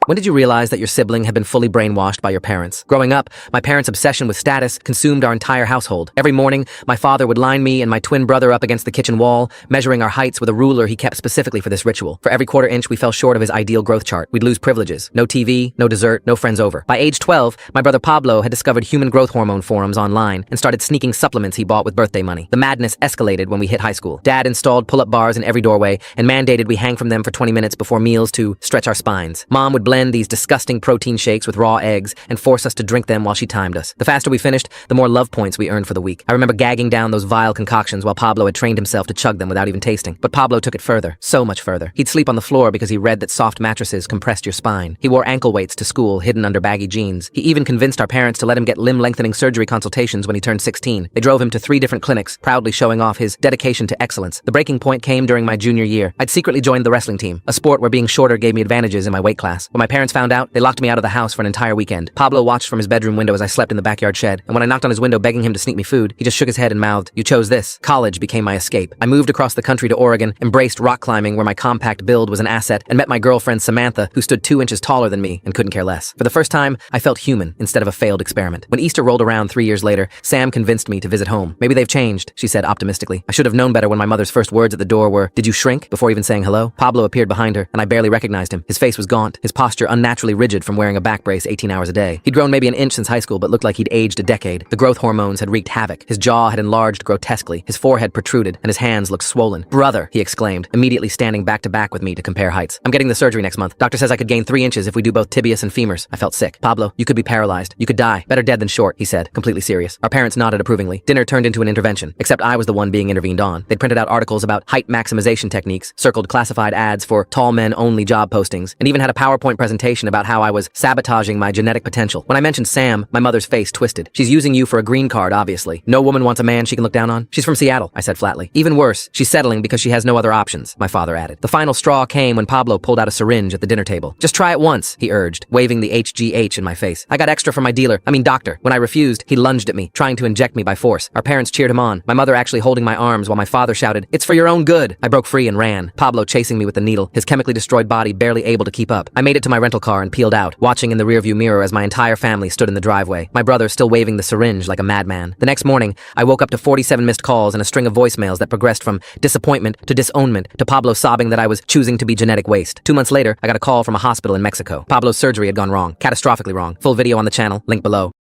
When did you realize that your sibling had been fully brainwashed by your parents? Growing up, my parents' obsession with status consumed our entire household. Every morning, my father would line me and my twin brother up against the kitchen wall, measuring our heights with a ruler he kept specifically for this ritual. For every quarter inch we fell short of his ideal growth chart, we'd lose privileges. No TV, no dessert, no friends over. By age 12, my brother Pablo had discovered human growth hormone forums online and started sneaking supplements he bought with birthday money. The madness escalated when we hit high school. Dad installed pull-up bars in every doorway and mandated we hang from them for 20 minutes before meals to stretch our spines. Mom would blend these disgusting protein shakes with raw eggs and force us to drink them while she timed us. The faster we finished, the more love points we earned for the week. I remember gagging down those vile concoctions while Pablo had trained himself to chug them without even tasting. But Pablo took it further, so much further. He'd sleep on the floor because he read that soft mattresses compressed your spine. He wore ankle weights to school, hidden under baggy jeans. He even convinced our parents to let him get limb-lengthening surgery consultations when he turned 16. They drove him to 3 different clinics, proudly showing off his dedication to excellence. The breaking point came during my junior year. I'd secretly joined the wrestling team, a sport where being shorter gave me advantages in my weight class. When my parents found out, they locked me out of the house for an entire weekend. Pablo watched from his bedroom window as I slept in the backyard shed, and when I knocked on his window begging him to sneak me food, he just shook his head and mouthed, "You chose this." College became my escape. I moved across the country to Oregon, embraced rock climbing where my compact build was an asset, and met my girlfriend Samantha, who stood 2 inches taller than me and couldn't care less. For the first time, I felt human instead of a failed experiment. When Easter rolled around 3 years later, Sam convinced me to visit home. "Maybe they've changed," she said optimistically. I should have known better when my mother's first words at the door were, "Did you shrink?" before even saying hello. Pablo appeared behind her, and I barely recognized him. His face was gaunt, his posture unnaturally rigid from wearing a back brace 18 hours a day. He'd grown maybe an inch since high school, but looked like he'd aged a decade. The growth hormones had wreaked havoc. His jaw had enlarged grotesquely, his forehead protruded, and his hands looked swollen. "Brother," he exclaimed, immediately standing back to back with me to compare heights. "I'm getting the surgery next month. Doctor says I could gain 3 inches if we do both tibius and femurs." I felt sick. "Pablo, you could be paralyzed. You could die. Better dead than short," he said, completely serious. Our parents nodded approvingly. Dinner turned into an intervention, except I was the one being intervened on. They'd printed out articles about height maximization techniques, circled classified ads for tall men only job postings, and even had a PowerPoint presentation about how I was sabotaging my genetic potential. When I mentioned Sam, my mother's face twisted. "She's using you for a green card, obviously. No woman wants a man she can look down on." "She's from Seattle," I said flatly. "Even worse, she's settling because she has no other options," my father added. The final straw came when Pablo pulled out a syringe at the dinner table. "Just try it once," he urged, waving the HGH in my face. "I got extra from my doctor. When I refused, he lunged at me, trying to inject me by force. Our parents cheered him on, my mother actually holding my arms while my father shouted, "It's for your own good." I broke free and ran, Pablo chasing me with the needle, his chemically destroyed body barely able to keep up. I made it to my rental car and peeled out, watching in the rearview mirror as my entire family stood in the driveway, my brother still waving the syringe like a madman. The next morning, I woke up to 47 missed calls and a string of voicemails that progressed from disappointment to disownment to Pablo sobbing that I was choosing to be genetic waste. 2 months later, I got a call from a hospital in Mexico. Pablo's surgery had gone wrong, catastrophically wrong. Full video on the channel, link below.